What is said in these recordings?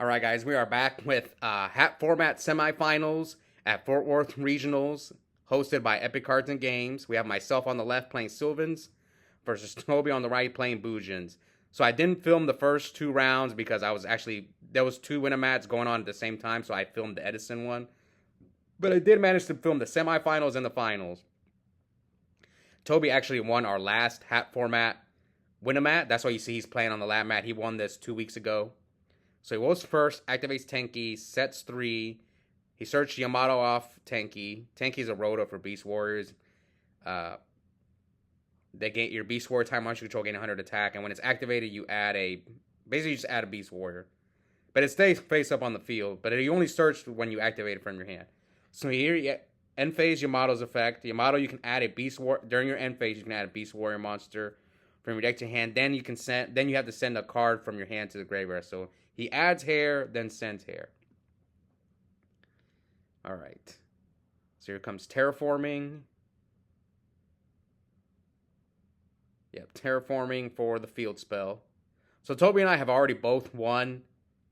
All right, guys, we are back with hat format semifinals at Fort Worth Regionals, hosted by Epic Cards and Games. We have myself on the left playing Sylvans versus Tobi on the right playing Bujins. So I didn't film the first two rounds because there was two Winnamats going on at the same time, so I filmed the Edison one. But I did manage to film the semifinals and the finals. Tobi actually won our last hat format Winnamat. That's why you see he's playing on the lab mat. He won this 2 weeks ago. So he goes first, activates Tenki, sets 3. He searched Yamato off Tenki. Tenki's a Rhoda for Beast Warriors. They get your Beast Warrior time monster control, gain 100 attack, and when it's activated, you basically just add a Beast Warrior. But it stays face up on the field, but you only search when you activate it from your hand. So here, end phase Yamato's effect. Yamato, you can add a Beast Warrior, during your end phase, you can add a Beast Warrior monster from your deck to hand. Then you have to send a card from your hand to the graveyard. So he adds hair, then sends hair. All right. So here comes terraforming. Yep, terraforming for the field spell. So Tobi and I have already both won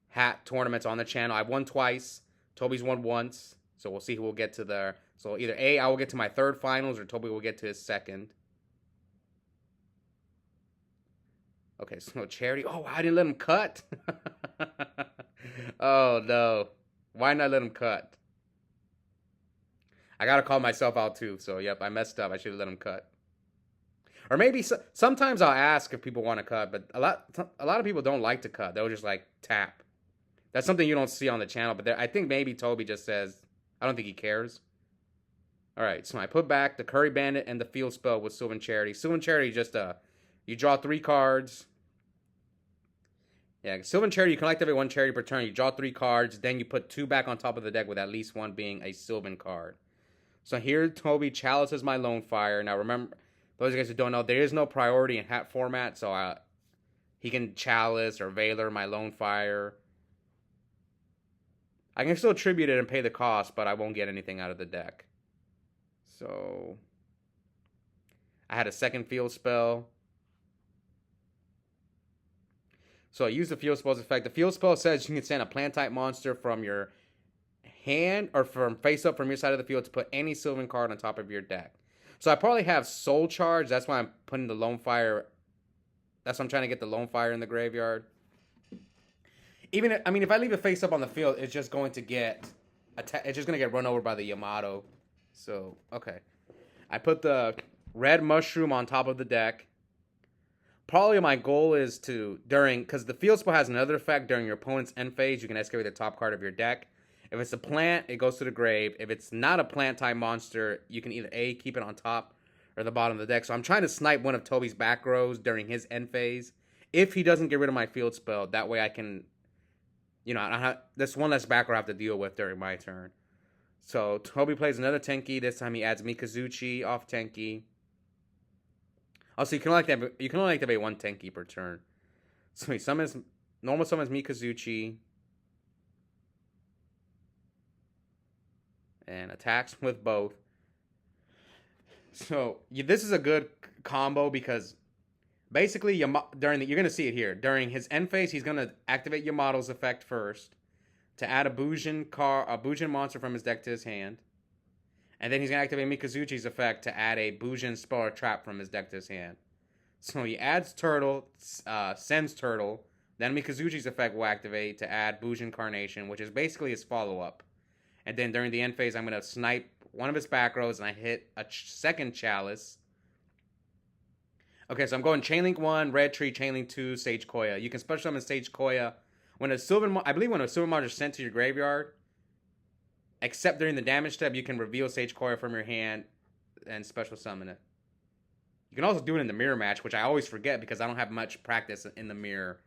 hat tournaments on the channel. I've won twice. Tobi's won once. So we'll see who will get to the... So either A, I will get to my third finals, or Tobi will get to his second. Okay, so no charity. Oh, I didn't let him cut. Oh, no. Why not let him cut? I got to call myself out, too. So, yep, I messed up. I should have let him cut. Or maybe sometimes I'll ask if people want to cut, but a lot of people don't like to cut. They'll just, like, tap. That's something you don't see on the channel, but I think maybe Tobi just says, I don't think he cares. All right, so I put back the Curry Bandit and the field spell with Sylvan Charity. Sylvan Charity just, you draw 3 cards. Yeah, Sylvan Charity, you can activate 1 charity per turn. You draw 3 cards. Then you put 2 back on top of the deck with at least 1 being a Sylvan card. So here, Tobi chalices my Lone Fire. Now remember, those of you guys who don't know, there is no priority in hat format. So he can chalice or Valor my Lone Fire. I can still tribute it and pay the cost, but I won't get anything out of the deck. So I had a second field spell. So I use the field spell's effect. The field spell says you can send a plant type monster from your hand or from face up from your side of the field to put any Sylvan card on top of your deck. So I probably have Soul Charge. That's why I'm putting the Lone Fire. That's why I'm trying to get the Lone Fire in the graveyard. If I leave it face up on the field, it's just going to get run over by the Yamato. So, okay. I put the red mushroom on top of the deck. Probably my goal is because the field spell has another effect during your opponent's end phase, you can excavate the top card of your deck. If it's a plant, it goes to the grave. If it's not a plant type monster, you can either A, keep it on top or the bottom of the deck. So I'm trying to snipe one of Tobi's back rows during his end phase. If he doesn't get rid of my field spell, that way I can, that's one less back row I have to deal with during my turn. So Tobi plays another Tenki. This time he adds Mikazuchi off Tenki. Also, you can only activate 1 Tenki per turn. So he normal summons Mikazuchi. And attacks with both. So this is a good combo because basically you're going to see it here. During his end phase, he's going to activate Yamato's effect first to add a Bujin monster from his deck to his hand. And then he's going to activate Mikazuchi's effect to add a Bujin spell or trap from his deck to his hand. So he adds Turtle, sends Turtle. Then Mikazuchi's effect will activate to add Bujin Carnation, which is basically his follow-up. And then during the end phase, I'm going to snipe one of his back rows, and I hit a second Chalice. Okay, so I'm going Chainlink 1, Red Tree, Chainlink 2, Sage Koya. You can special summon Sage Koya. When a Sylvan monster is sent to your graveyard, except during the damage step, you can reveal Sage Koya from your hand and special summon it. You can also do it in the mirror match, which I always forget because I don't have much practice in the mirror.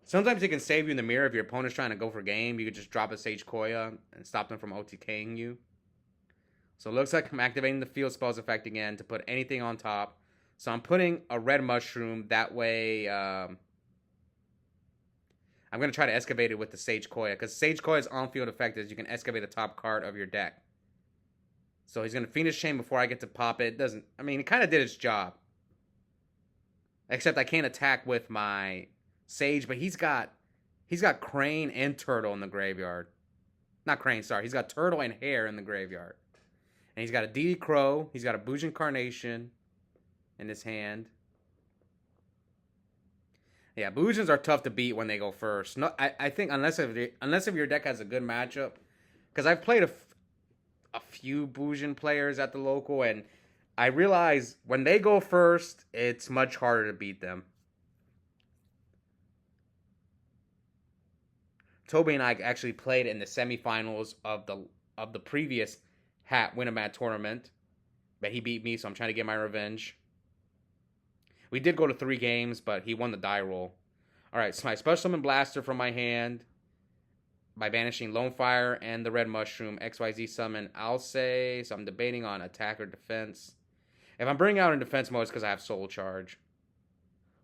Sometimes it can save you in the mirror if your opponent's trying to go for game. You could just drop a Sage Koya and stop them from OTKing you. So it looks like I'm activating the field spells effect again to put anything on top. So I'm putting a red mushroom. That way, I'm going to try to excavate it with the Sage Koya. Because Sage Koya's on-field effect is you can excavate the top card of your deck. So he's going to Phoenix Chain before I get to pop it. It kind of did its job. Except I can't attack with my Sage, but he's got He's got Crane and Turtle in the graveyard. Not Crane, sorry. He's got Turtle and Hare in the graveyard. And he's got a DD Crow. He's got a Bujin Carnation in his hand. Yeah, Bujins are tough to beat when they go first. No, I think unless if your deck has a good matchup, because I've played a few Bujin players at the local, and I realize when they go first, it's much harder to beat them. Toby and I actually played in the semifinals of the previous Hat Win-A-Mat tournament, but he beat me, so I'm trying to get my revenge. We did go to 3 games, but he won the die roll. Alright, so I special summon Blaster from my hand by banishing Lone Fire and the Red Mushroom. XYZ summon Alce, so I'm debating on attack or defense. If I'm bringing out in defense mode, it's because I have Soul Charge.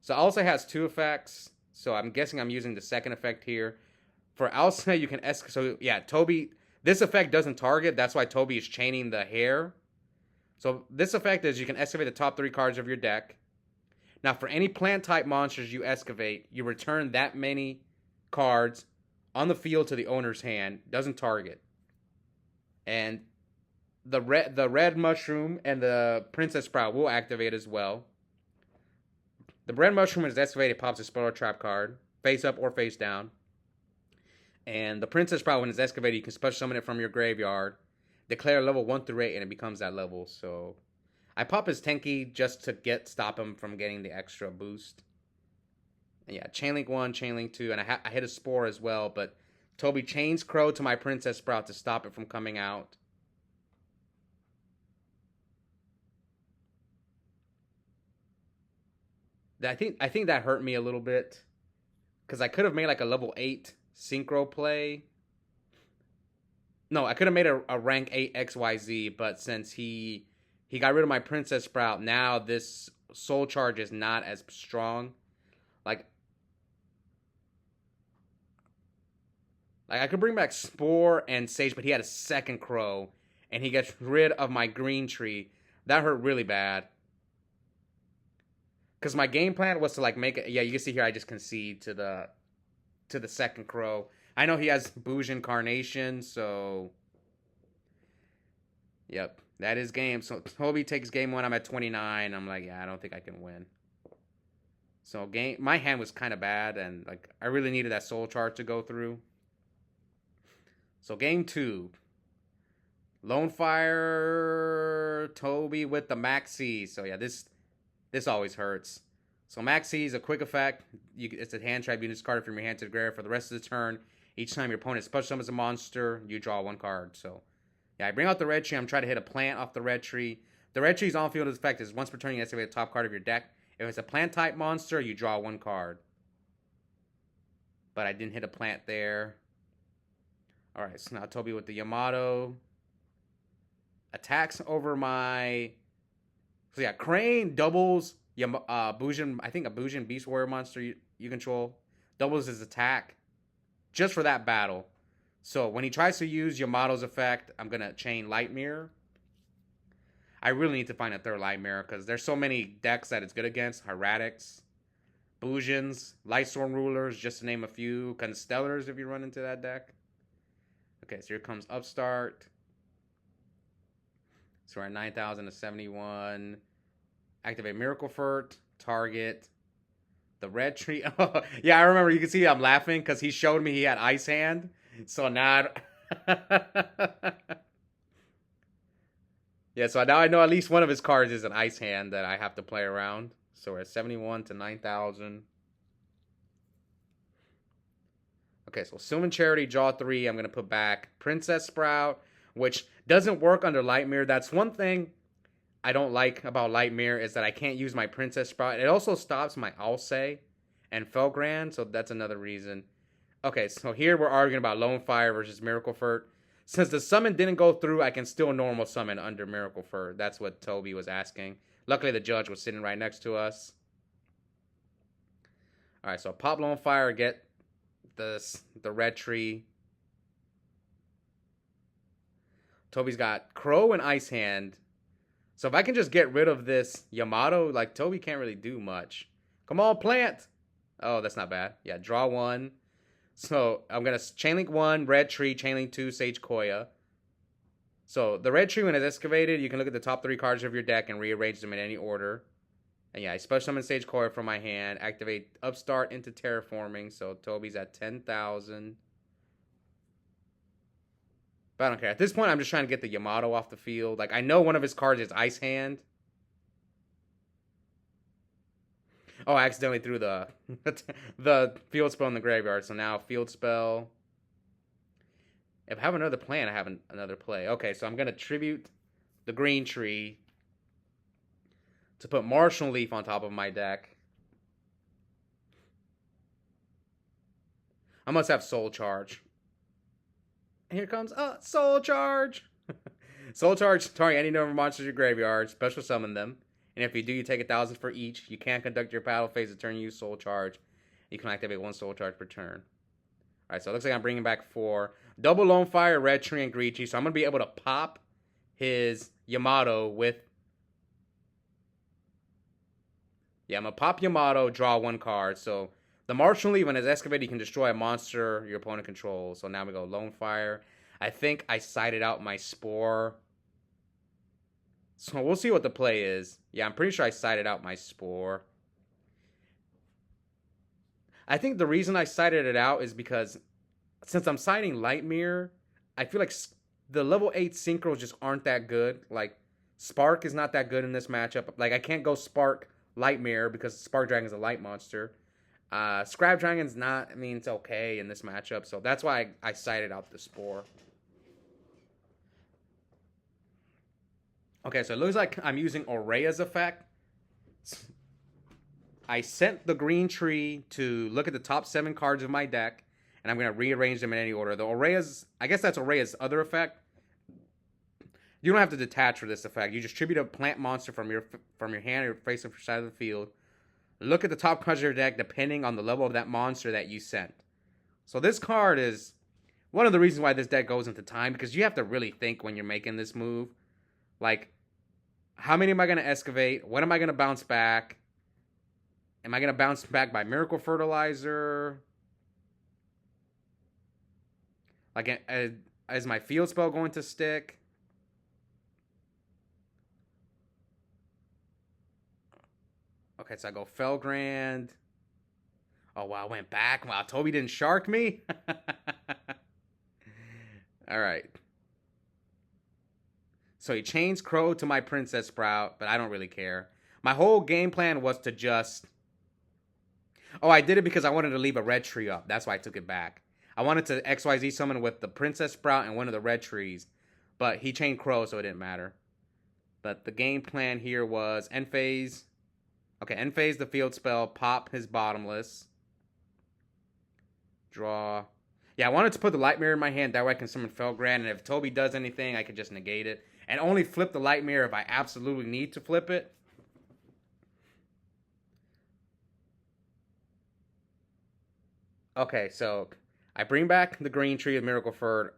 So Alce has 2 effects, so I'm guessing I'm using the second effect here. For Alce, you can so yeah, Toby, this effect doesn't target, that's why Toby is chaining the Hare. So this effect is you can excavate the top 3 cards of your deck. Now, for any plant-type monsters you excavate, you return that many cards on the field to the owner's hand. Doesn't target. And the red mushroom and the Princess Sprout will activate as well. The red mushroom, when it's excavated, pops a Spoiler Trap card, face up or face down. And the Princess Sprout, when it's excavated, you can special summon it from your graveyard, declare level 1 through 8, and it becomes that level. So I pop his Tenki just to stop him from getting the extra boost. And yeah, Chainlink 1, Chainlink 2, and I hit a Spore as well, but Toby chains Crow to my Princess Sprout to stop it from coming out. I think that hurt me a little bit, because I could have made like a level 8 Synchro play. No, I could have made a rank 8 XYZ, but since he got rid of my Princess Sprout, now this Soul Charge is not as strong. Like I could bring back Spore and Sage, but he had a second Crow, and he gets rid of my green tree. That hurt really bad. Because my game plan was to like make it. Yeah, you can see here I just concede to the second Crow. I know he has Bujin Carnation, so yep, that is game. So Toby takes game 1. I'm at 29. I'm like, yeah, I don't think I can win. So my hand was kind of bad, and like I really needed that Soul Charge to go through. So game 2, Lone Fire, Toby with the Maxi. So yeah, this always hurts. So Maxi is a quick effect. It's a hand trap. You discard it from your hand to the grave for the rest of the turn. Each time your opponent special summons a monster, you draw 1 card. So yeah, I bring out the red tree. I'm trying to hit a plant off the red tree. The red tree's on field effect is once per turn you activate the top card of your deck. If it's a plant type monster, you draw 1 card. But I didn't hit a plant there. Alright, so now Toby with the Yamato. Attacks over my... So yeah, Crane doubles Bujin, I think a Bujin Beast Warrior monster you control. Doubles his attack just for that battle. So when he tries to use Yamato's effect, I'm going to chain Light Mirror. I really need to find a third Light Mirror because there's so many decks that it's good against. Hieratics, Bujins, Lightstorm Rulers, just to name a few. Constellars if you run into that deck. Okay, so here comes Upstart. So we're at 9,000 to 71. Activate Miracle Furt. Target. The red tree. Oh, yeah, I remember. You can see I'm laughing because he showed me he had Ice Hand. So now... yeah, so now I know at least one of his cards is an Ice Hand that I have to play around. So we're at 71 to 9,000. Okay, so Sylvan Charity, draw 3. I'm going to put back Princess Sprout, which doesn't work under Light Mirror. That's one thing I don't like about Light Mirror is that I can't use my Princess Sprout. It also stops my Alce and Felgrand, so that's another reason. Okay, so here we're arguing about Lone Fire versus Miracle Furt. Since the summon didn't go through, I can still normal summon under Miracle Furt. That's what Toby was asking. Luckily, the judge was sitting right next to us. Alright, so pop Lone Fire, get the red tree. Toby's got Crow and Ice Hand. So if I can just get rid of this Yamato, like Toby can't really do much. Come on, plant! Oh, that's not bad. Yeah, draw 1. So I'm going to Chainlink 1, Red Tree, Chainlink 2, Sage Koya. So the Red Tree, when it's excavated, you can look at the top 3 cards of your deck and rearrange them in any order. And yeah, I special summon Sage Koya from my hand. Activate Upstart into Terraforming. So Tobi's at 10,000. But I don't care. At this point, I'm just trying to get the Yamato off the field. Like, I know one of his cards is Ice Hand. Oh, I accidentally threw the the field spell in the graveyard. So now field spell. If I have another plan, I have another play. Okay, so I'm going to tribute the green tree to put Martial Leaf on top of my deck. I must have Soul Charge. And here comes Soul Charge. Soul Charge, target any number of monsters in your graveyard, special summon them. And if you do, you take 1,000 for each. You can't conduct your battle phase of turn, use Soul Charge. You can activate 1 Soul Charge per turn. Alright, so it looks like I'm bringing back 4. Double Lone Fire, Red Tree, and Green Tree. So I'm going to be able to pop his Yamato with... Yeah, I'm going to pop Yamato, draw 1 card. So the Martial Leaf, when it's excavated, you can destroy a monster your opponent controls. So now we go Lone Fire. I think I sided out my Spore. So we'll see what the play is. Yeah, I'm pretty sure I sided out my Spore. I think the reason I sided it out is because since I'm siding Lightmere, I feel like the level 8 synchros just aren't that good. Like, Spark is not that good in this matchup. Like, I can't go Spark Lightmere because Spark Dragon is a light monster. Scrap Dragon's not, I mean, it's okay in this matchup. So that's why I sided out the Spore. Okay, so it looks like I'm using Aurea's effect. I sent the green tree to look at the top 7 cards of my deck, and I'm going to rearrange them in any order. The Aurea's, I guess that's Aurea's other effect. You don't have to detach for this effect. You just tribute a plant monster from your hand or face or side of the field. Look at the top cards of your deck depending on the level of that monster that you sent. So this card is one of the reasons why this deck goes into time, because you have to really think when you're making this move. Like, how many am I going to excavate? What am I going to bounce back? Am I going to bounce back by Miracle Fertilizer? Like, is my field spell going to stick? Okay, so I go Felgrand. Oh, wow, I went back. Wow, Tobi didn't shark me? All right. So he chains Crow to my Princess Sprout, but I don't really care. My whole game plan was to just... Oh, I did it because I wanted to leave a red tree up. That's why I took it back. I wanted to XYZ summon with the Princess Sprout and one of the red trees. But he chained Crow, so it didn't matter. But the game plan here was end phase. Okay, end phase the field spell. Pop his Bottomless. Draw. Yeah, I wanted to put the Lightmare in my hand. That way I can summon Felgrand. And if Tobi does anything, I can just negate it. And only flip the Lightmare if I absolutely need to flip it. Okay, so I bring back the green tree of Miracle Ferd.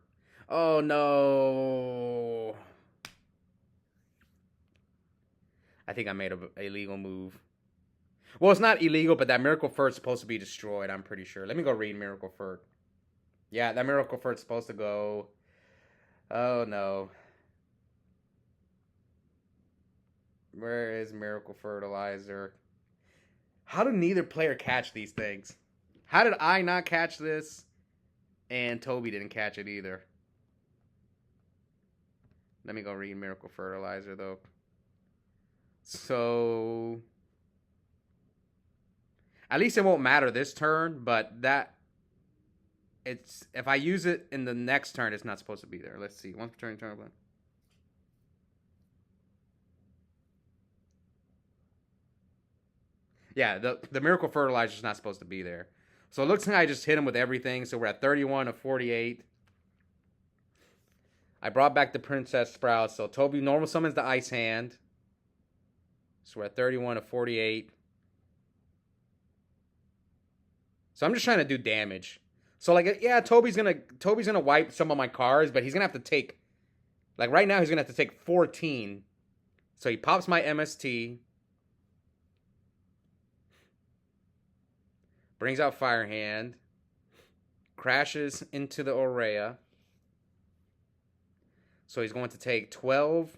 Oh, no. I think I made a illegal move. Well, it's not illegal, but that Miracle Ferd's supposed to be destroyed, I'm pretty sure. Let me go read Miracle Ferd. Yeah, that Miracle Ferd's supposed to go. Oh, no. Where is Miracle Fertilizer? How did neither player catch these things? How did I not catch this? And Tobi didn't catch it either. Let me go read Miracle Fertilizer, though. So... At least it won't matter this turn, but that... It's... If I use it in the next turn, it's not supposed to be there. Let's see. Once per turn, one. Yeah, the Miracle Fertilizer is not supposed to be there. So it looks like I just hit him with everything. So we're at 31 of 48. I brought back the Princess Sprout. So Tobi normal summons the Ice Hand. So we're at 31 of 48. So I'm just trying to do damage. So like, yeah, Tobi's gonna wipe some of my cards, but he's gonna have to take, like right now he's gonna have to take 14. So he pops my MST. Brings out Fire Hand. crashes into the Aurea. So he's going to take 12.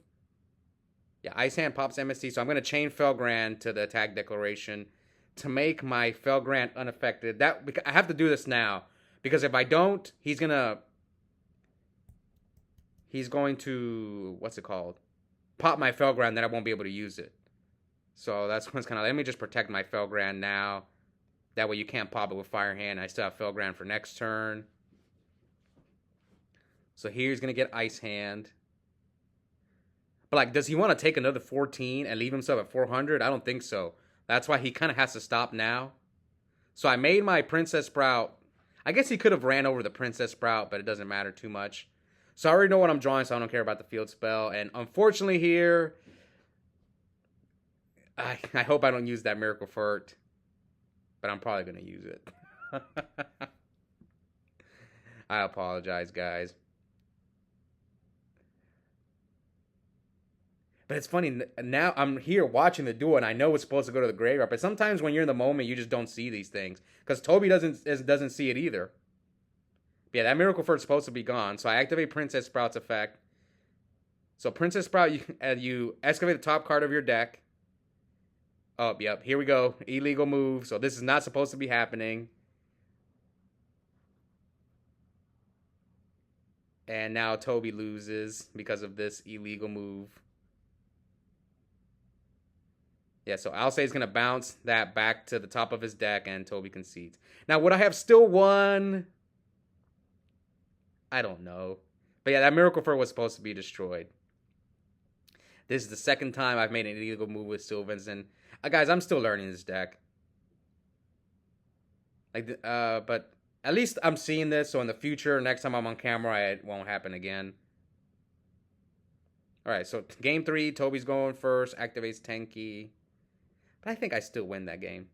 Yeah, Ice Hand pops MST. So I'm going to chain Felgrand to the attack declaration to make my Felgrand unaffected. I have to do this now. Because if I don't, he's going to, what's it called? Pop my Felgrand, then I won't be able to use it. So that's what's kind of, let me just protect my Felgrand now. That way you can't pop it with Fire Hand. I still have Felgrand for next turn. So here he's going to get Ice Hand. But, like, does he want to take another 14 and leave himself at 400? I don't think so. That's why he kind of has to stop now. So I made my Princess Sprout. I guess he could have ran over the Princess Sprout, but it doesn't matter too much. So I already know what I'm drawing, so I don't care about the field spell. And unfortunately here, I hope I don't use that Miracle Furt. But I'm probably going to use it. I apologize, guys. But it's funny, now I'm here watching the duel, and I know it's supposed to go to the graveyard, but sometimes when you're in the moment, you just don't see these things. Because Tobi doesn't see it either. But yeah, that Miracle Furt's supposed to be gone, so I activate Princess Sprout's effect. So Princess Sprout, you excavate the top card of your deck. Oh, yep, here we go. Illegal move, so this is not supposed to be happening. And now Tobi loses because of this illegal move. Yeah, so Alcé is going to bounce that back to the top of his deck, and Tobi concedes. Now, would I have still won? I don't know. But yeah, that Miracle Fur was supposed to be destroyed. This is the second time I've made an illegal move with Sylvans, and guys, I'm still learning this deck. But at least I'm seeing this, so in the future, next time I'm on camera, it won't happen again. All right, so game 3, Tobi's going first, activates Tenki. But I think I still win that game.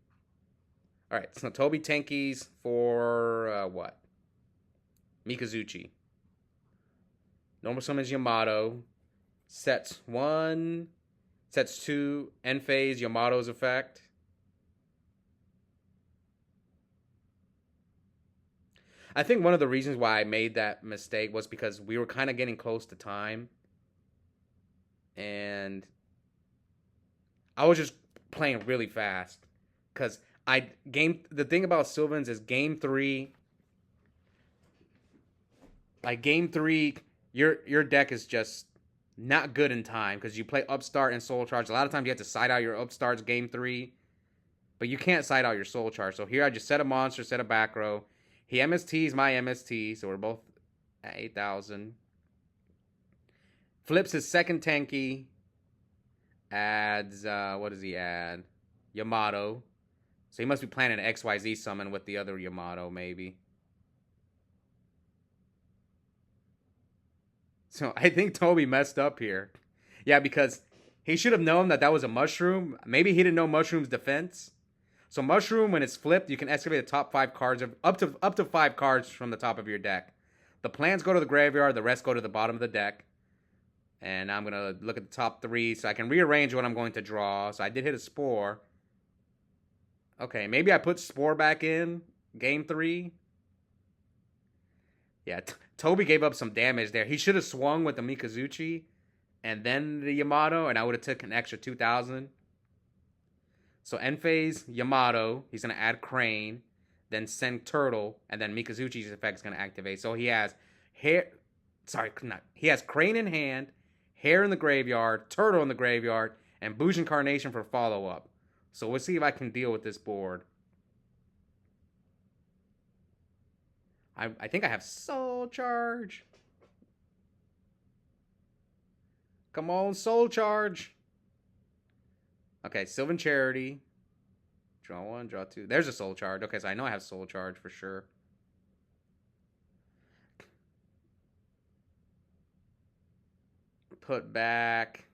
All right, so Tobi Tenkis for what? Mikazuchi. Normal summons Yamato. Sets 1. Sets 2. End phase, Yamato's effect. I think one of the reasons why I made that mistake was because we were kind of getting close to time. And I was just playing really fast. Because the thing about Sylvans is game 3. Like game 3, your deck is just not good in time. Because you play Upstart and Soul Charge. A lot of times you have to side out your Upstarts game 3. But you can't side out your Soul Charge. So here I just set a monster, set a back row. He MSTs my MST. So we're both at 8,000. Flips his second Tenki. Adds, what does he add? Yamato. So he must be planning an XYZ summon with the other Yamato, maybe. So I think Tobi messed up here. Yeah, because he should have known that was a mushroom. Maybe he didn't know mushroom's defense. So mushroom, when it's flipped, you can excavate the top 5 cards of up to 5 cards from the top of your deck. The plants go to the graveyard, the rest go to the bottom of the deck. And I'm going to look at the top 3 so I can rearrange what I'm going to draw. So I did hit a Spore. Okay, maybe I put Spore back in game 3. Yeah, Tobi gave up some damage there. He should have swung with the Mikazuchi and then the Yamato, and I would have took an extra 2,000. So end phase, Yamato. He's going to add Crane, then send Turtle, and then Mikazuchi's effect is going to activate. So he has he has Crane in hand, Hair in the graveyard, Turtle in the graveyard, and Bujin Carnation for follow-up. So we'll see if I can deal with this board. I think I have Soul Charge. Come on, Soul Charge. Okay, Sylvan Charity. Draw 1, draw 2. There's a Soul Charge. Okay, so I know I have Soul Charge for sure. Put back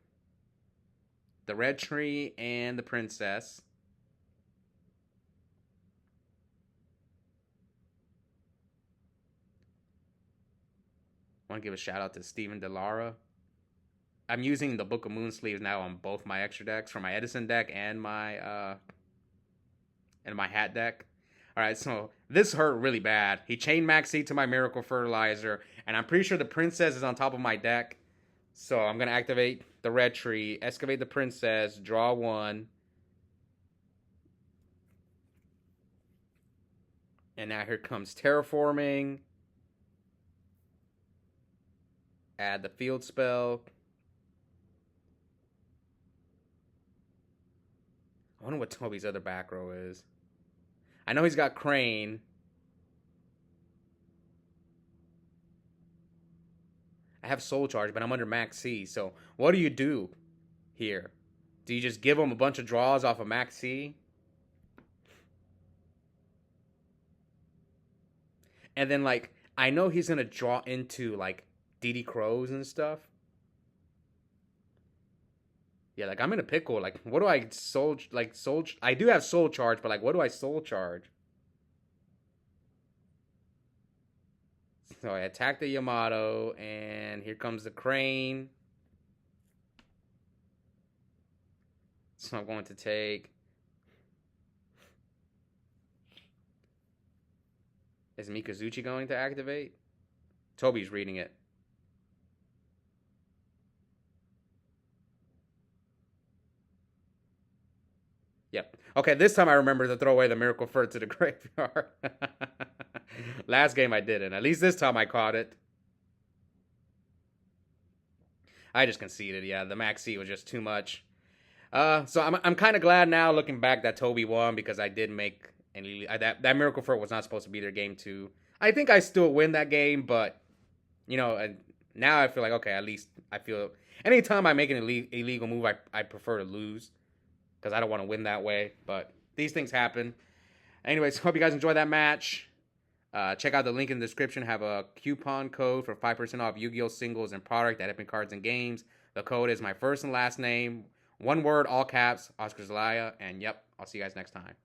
the Red Tree and the Princess. I want to give a shout out to Steven DeLara. I'm using the Book of Moon sleeves now on both my extra decks for my Edison deck and my hat deck. All right, so this hurt really bad. He chained Maxi to my Miracle Fertilizer, and I'm pretty sure the Princess is on top of my deck. So I'm going to activate the red tree, excavate the Princess, draw one. And now here comes Terraforming. Add the field spell. I wonder what Tobi's other back row is. I know he's got Crane. I have Soul Charge, but I'm under Max C. So what do you do here? Do you just give him a bunch of draws off of Max C? And then, like, I know he's going to draw into, like, DD Crows and stuff. Yeah, like, I'm in a pickle. Like, what do I soul... I do have Soul Charge, but, like, what do I Soul Charge? So I attack the Yamato, and here comes the Crane. So I'm going to take... Is Mikazuchi going to activate? Tobi's reading it. Yep. Okay, this time I remember to throw away the Miracle Fur to the graveyard. Last game I didn't. At least this time I caught it. I just conceded. Yeah, the Max C was just too much. So I'm kind of glad now looking back that Tobi won because I did make... And that Miracle Fur was not supposed to be their game 2. I think I still win that game, but, you know, now I feel like, okay, at least I feel... Anytime I make an illegal move, I prefer to lose. Because I don't want to win that way. But these things happen. Anyways, hope you guys enjoyed that match. Check out the link in the description. Have a coupon code for 5% off Yu-Gi-Oh! Singles and product at Epik Cards and Games. The code is my first and last name. One word, all caps, Oscar Zelaya. And, yep, I'll see you guys next time.